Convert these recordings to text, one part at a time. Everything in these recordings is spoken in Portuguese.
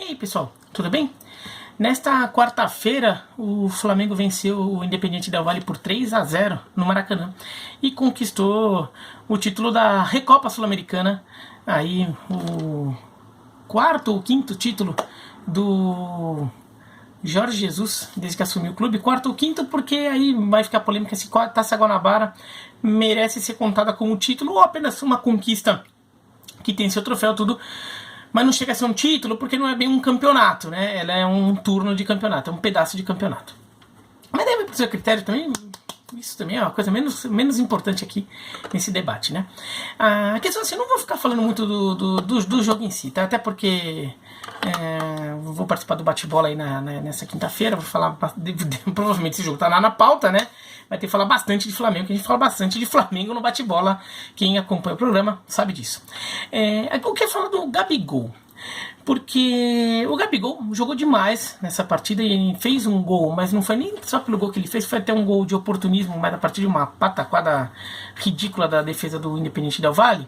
E aí, pessoal, tudo bem? Nesta quarta-feira, o Flamengo venceu o Independiente Del Valle por 3-0 no Maracanã e conquistou o título da Recopa Sul-Americana, aí o quarto ou quinto título do Jorge Jesus, desde que assumiu o clube. Quarto ou quinto, porque aí vai ficar polêmica se Taça Guanabara merece ser contada como título ou apenas uma conquista que tem seu troféu, tudo, mas não chega a ser um título porque não é bem um campeonato, né? Ela é um turno de campeonato, é um pedaço de campeonato. Mas deve pro seu critério também, isso também é uma coisa menos importante aqui nesse debate, né? A questão é assim, eu não vou ficar falando muito do jogo em si, tá? Até porque vou participar do bate-bola aí nessa quinta-feira, vou falar, provavelmente esse jogo tá lá na pauta, né? Vai ter que falar bastante de Flamengo, que a gente fala bastante de Flamengo no bate-bola. Quem acompanha o programa sabe disso. Eu quero falar do Gabigol, porque o Gabigol jogou demais nessa partida e fez um gol, mas não foi nem só pelo gol que ele fez, foi até um gol de oportunismo, mas a partir de uma pataquada ridícula da defesa do Independiente Del Valle.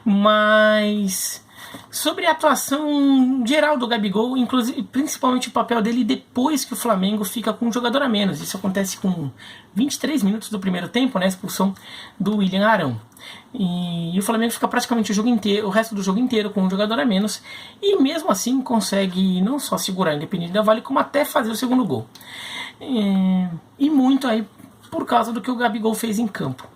Mas sobre a atuação geral do Gabigol, inclusive, principalmente o papel dele depois que o Flamengo fica com um jogador a menos. Isso acontece com 23 minutos do primeiro tempo, né, a expulsão do William Arão. E o Flamengo fica praticamente o resto do jogo inteiro com um jogador a menos, e mesmo assim consegue não só segurar o Independiente Del Valle, como até fazer o segundo gol. E muito aí por causa do que o Gabigol fez em campo.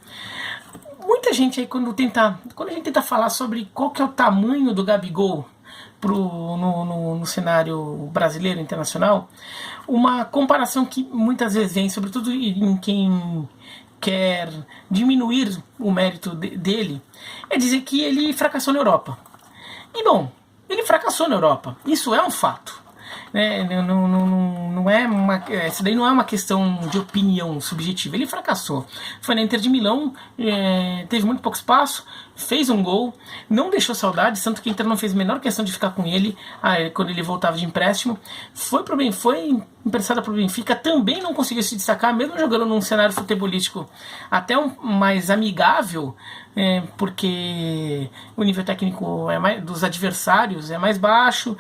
Muita gente aí, quando a gente tenta falar sobre qual que é o tamanho do Gabigol no cenário brasileiro e internacional, uma comparação que muitas vezes vem, sobretudo em quem quer diminuir o mérito dele, é dizer que ele fracassou na Europa. E bom, ele fracassou na Europa, isso é um fato. Não é isso daí não é uma questão de opinião subjetiva. Ele fracassou. Foi na Inter de Milão, teve muito pouco espaço, fez um gol, não deixou saudade, tanto que a Inter não fez a menor questão de ficar com ele quando ele voltava de empréstimo. Foi emprestado para o Benfica, também não conseguiu se destacar, mesmo jogando num cenário futebolístico até mais amigável, porque o nível técnico dos adversários é mais baixo,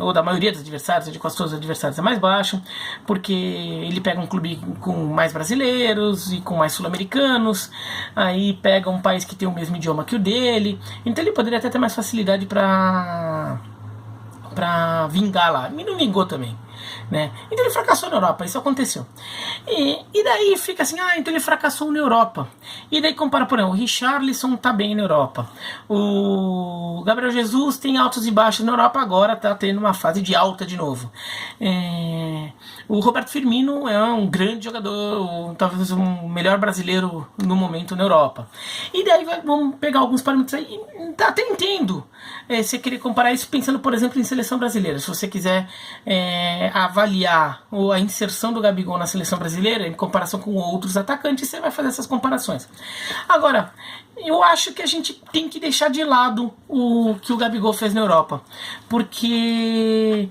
ou da maioria dos adversários, de quase todos os adversários é mais baixo, porque ele pega um clube com mais brasileiros e com mais sul-americanos, aí pega um país que tem o mesmo idioma que o dele, então ele poderia até ter mais facilidade para vingar lá, e não vingou também, né? Então ele fracassou na Europa, isso aconteceu. E daí fica assim, então ele fracassou na Europa. E daí compara, por exemplo, o Richarlison tá bem na Europa, o Gabriel Jesus tem altos e baixos na Europa, agora tá tendo uma fase de alta de novo. O Roberto Firmino é um grande jogador, talvez o melhor brasileiro no momento na Europa. E daí vamos pegar alguns parâmetros aí, até entendo você querer comparar isso pensando, por exemplo, em seleção brasileira. Se você quiser avaliar a inserção do Gabigol na seleção brasileira em comparação com outros atacantes, você vai fazer essas comparações. Agora, eu acho que a gente tem que deixar de lado o que o Gabigol fez na Europa, porque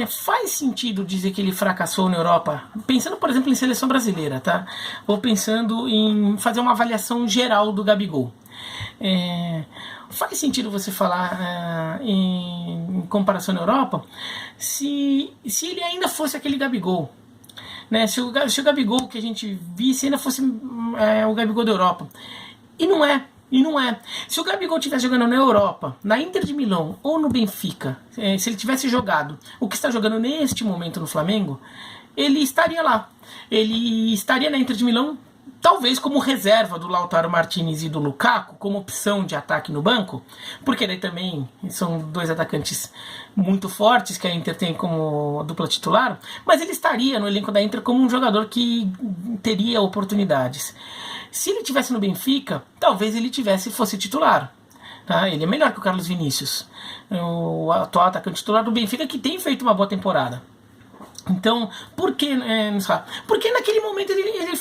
faz sentido dizer que ele fracassou na Europa, pensando, por exemplo, em seleção brasileira, tá? Ou pensando em fazer uma avaliação geral do Gabigol. Faz sentido você falar em comparação na Europa se ele ainda fosse aquele Gabigol, né? Se o Gabigol que a gente visse ainda fosse o Gabigol da Europa. E não é. Se o Gabigol estivesse jogando na Europa, na Inter de Milão ou no Benfica, se ele tivesse jogado o que está jogando neste momento no Flamengo, ele estaria lá. Ele estaria na Inter de Milão, talvez como reserva do Lautaro Martinez e do Lukaku, como opção de ataque no banco, porque daí também são dois atacantes muito fortes que a Inter tem como dupla titular, mas ele estaria no elenco da Inter como um jogador que teria oportunidades. Se ele estivesse no Benfica, talvez ele fosse titular. Tá? Ele é melhor que o Carlos Vinícius, o atual atacante titular do Benfica, que tem feito uma boa temporada. Então, por que? Porque naquele momento ele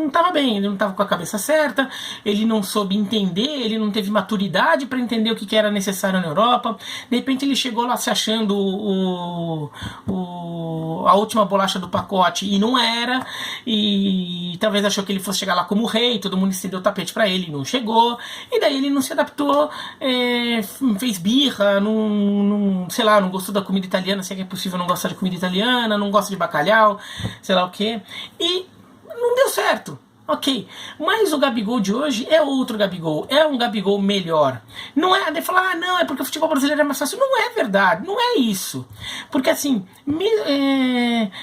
não estava bem, ele não estava com a cabeça certa, ele não soube entender, ele não teve maturidade para entender o que era necessário na Europa. De repente ele chegou lá se achando a última bolacha do pacote e não era, e talvez achou que ele fosse chegar lá como rei, todo mundo estendeu o tapete para ele, não chegou, e daí ele não se adaptou, fez birra, sei lá, não gostou da comida italiana, se é que é possível não gostar de comida italiana, não gosta de bacalhau, sei lá o que, e não deu certo. Ok, mas o Gabigol de hoje é outro Gabigol, é um Gabigol melhor. Não é de falar, não, é porque o futebol brasileiro é mais fácil. Não é verdade, não é isso. Porque assim,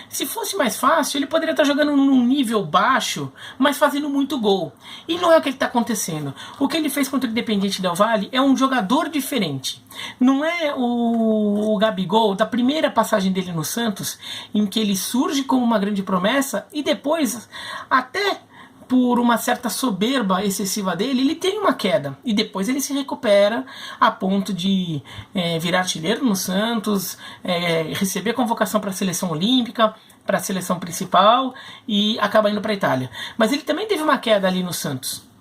se fosse mais fácil, ele poderia estar jogando num nível baixo, mas fazendo muito gol. E não é o que está acontecendo. O que ele fez contra o Independiente Del Valle é um jogador diferente. Não é o Gabigol da primeira passagem dele no Santos, em que ele surge como uma grande promessa e depois, até por uma certa soberba excessiva dele, ele tem uma queda. E depois ele se recupera a ponto de virar artilheiro no Santos, receber convocação para a seleção olímpica, para a seleção principal e acaba indo para a Itália. Mas ele também teve uma queda ali no Santos.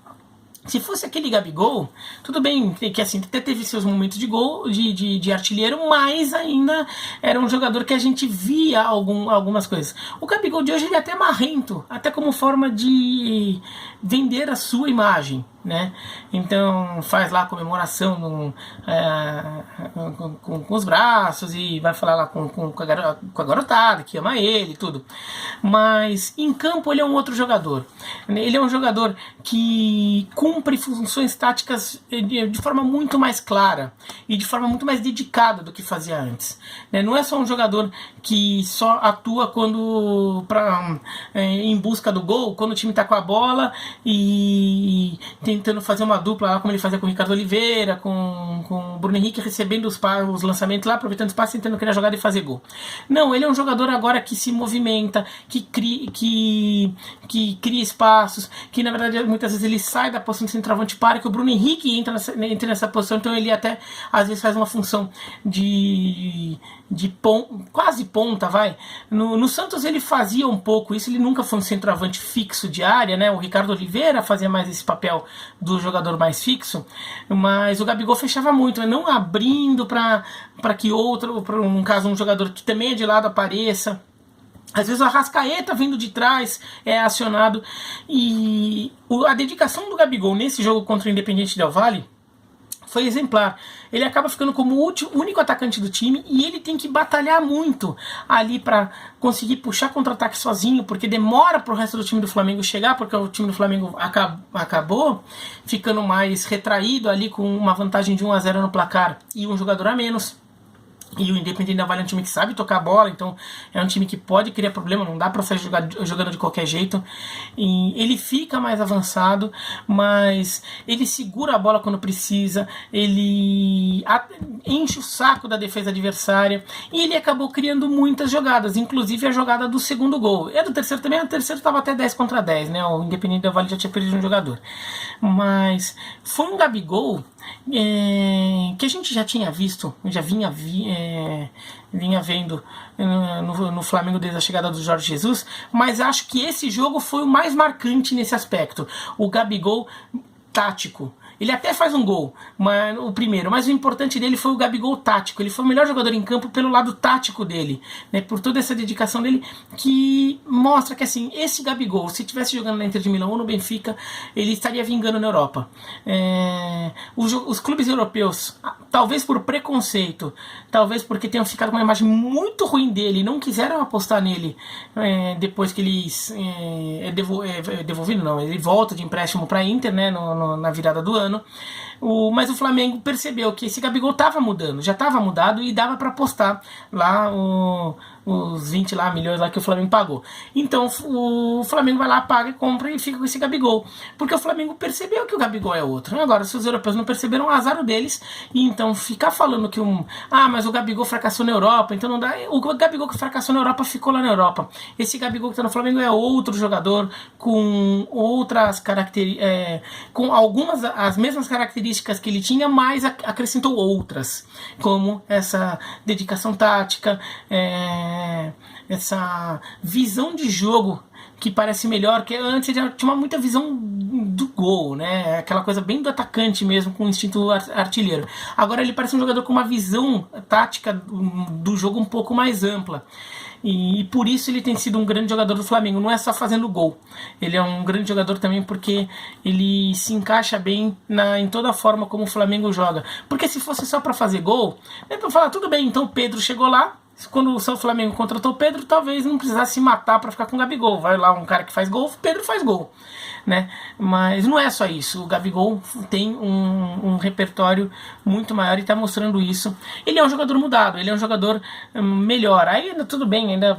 Se fosse aquele Gabigol, tudo bem, que assim, até teve seus momentos de gol, de artilheiro, mas ainda era um jogador que a gente via algumas coisas. O Gabigol de hoje ele é até marrento, até como forma de vender a sua imagem, né? Então faz lá a comemoração com os braços e vai falar lá com a garotada que ama ele e tudo. Mas em campo ele é um outro jogador. Ele é um jogador que cumpre funções táticas de forma muito mais clara e de forma muito mais dedicada do que fazia antes. Não é só um jogador que só atua quando em busca do gol, quando o time está com a bola e tentando fazer uma dupla lá, como ele fazia com o Ricardo Oliveira, com o Bruno Henrique, recebendo os lançamentos lá, aproveitando o espaço, tentando criar jogada e fazer gol. Não, ele é um jogador agora que se movimenta, que cria espaços, que na verdade muitas vezes ele sai da posição de centroavante para que o Bruno Henrique entre nessa posição, então ele até às vezes faz uma função quase ponta, vai. No Santos ele fazia um pouco isso, ele nunca foi um centroavante fixo de área, né? O Ricardo Oliveira fazia mais esse papel do jogador mais fixo, mas o Gabigol fechava muito, não abrindo para que outro, no caso um jogador que também é de lado apareça. Às vezes o Arrascaeta vindo de trás é acionado, e a dedicação do Gabigol nesse jogo contra o Independiente Del Valle foi exemplar. Ele acaba ficando como o único atacante do time e ele tem que batalhar muito ali para conseguir puxar contra-ataque sozinho, porque demora para o resto do time do Flamengo chegar, porque o time do Flamengo acabou ficando mais retraído ali com uma vantagem de 1-0 no placar e um jogador a menos. E o Independiente Del Valle é um time que sabe tocar a bola, então é um time que pode criar problema, não dá pra sair jogando de qualquer jeito. E ele fica mais avançado, mas ele segura a bola quando precisa, ele enche o saco da defesa adversária, e ele acabou criando muitas jogadas, inclusive a jogada do segundo gol. E a do terceiro também, o terceiro estava até 10 contra 10, né? O Independiente Del Valle já tinha perdido um jogador. Mas foi um Gabigol que a gente já tinha visto, já vinha vendo no Flamengo desde a chegada do Jorge Jesus, mas acho que esse jogo foi o mais marcante nesse aspecto. O Gabigol tático. Ele até faz um gol, o primeiro, mas o importante dele foi o Gabigol tático. Ele foi o melhor jogador em campo pelo lado tático dele, né, por toda essa dedicação dele, que mostra que assim, esse Gabigol, se estivesse jogando na Inter de Milão ou no Benfica, ele estaria vingando na Europa. Os clubes europeus, talvez por preconceito, talvez porque tenham ficado com uma imagem muito ruim dele e não quiseram apostar nele depois que ele volta de empréstimo para a Inter, né, na virada do ano. Mas o Flamengo percebeu que esse Gabigol estava mudando, já estava mudado e dava para apostar lá os 20 milhões lá que o Flamengo pagou. Então o Flamengo vai lá, paga, compra e fica com esse Gabigol, porque o Flamengo percebeu que o Gabigol é outro. Agora, se os europeus não perceberam, o azar deles. E então ficar falando que mas o Gabigol fracassou na Europa, então não dá. O Gabigol que fracassou na Europa ficou lá na Europa. Esse Gabigol que está no Flamengo é outro jogador com outras características, com algumas as mesmas características características que ele tinha, mas acrescentou outras, como essa dedicação tática, essa visão de jogo que parece melhor, que antes ele tinha muita visão do gol, né? Aquela coisa bem do atacante mesmo, com instinto artilheiro. Agora ele parece um jogador com uma visão tática do jogo um pouco mais ampla. E por isso ele tem sido um grande jogador do Flamengo. Não é só fazendo gol. Ele é um grande jogador também porque ele se encaixa bem em toda a forma como o Flamengo joga. Porque se fosse só para fazer gol, é para falar, tudo bem, então o Pedro chegou lá, quando o São Flamengo contratou o Pedro, talvez não precisasse se matar para ficar com o Gabigol. Vai lá um cara que faz gol, o Pedro faz gol, né? Mas não é só isso. O Gabigol tem um repertório muito maior e está mostrando isso. Ele é um jogador mudado, ele é um jogador melhor. Aí tudo bem, ainda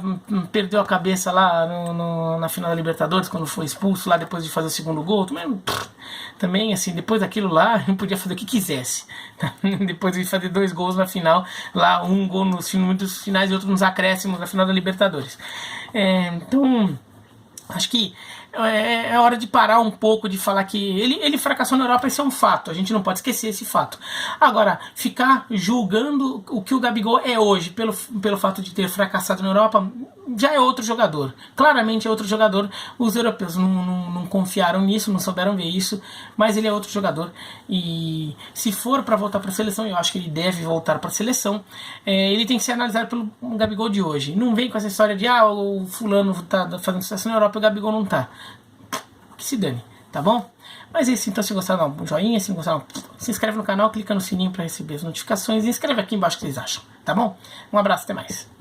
perdeu a cabeça lá na final da Libertadores, quando foi expulso lá depois de fazer o segundo gol. Também, assim, depois daquilo lá, ele podia fazer o que quisesse. Depois de fazer 2 gols na final, lá um gol nos minutos finais e outro nos acréscimos na final da Libertadores. Então, acho que é hora de parar um pouco de falar que ele fracassou na Europa. Esse é um fato, a gente não pode esquecer esse fato. Agora, ficar julgando o que o Gabigol é hoje pelo fato de ter fracassado na Europa, já é outro jogador, claramente é outro jogador. Os europeus não confiaram nisso, não souberam ver isso, mas ele é outro jogador. E se for para voltar para a seleção, eu acho que ele deve voltar para a seleção. Ele tem que ser analisado pelo Gabigol de hoje. Não vem com essa história de o fulano tá fazendo sucesso na Europa e o Gabigol não tá. Que se dane, tá bom? Mas é isso, então se gostaram, dá um joinha, se não gostaram, se inscreve no canal, clica no sininho para receber as notificações e escreve aqui embaixo o que vocês acham, tá bom? Um abraço, até mais.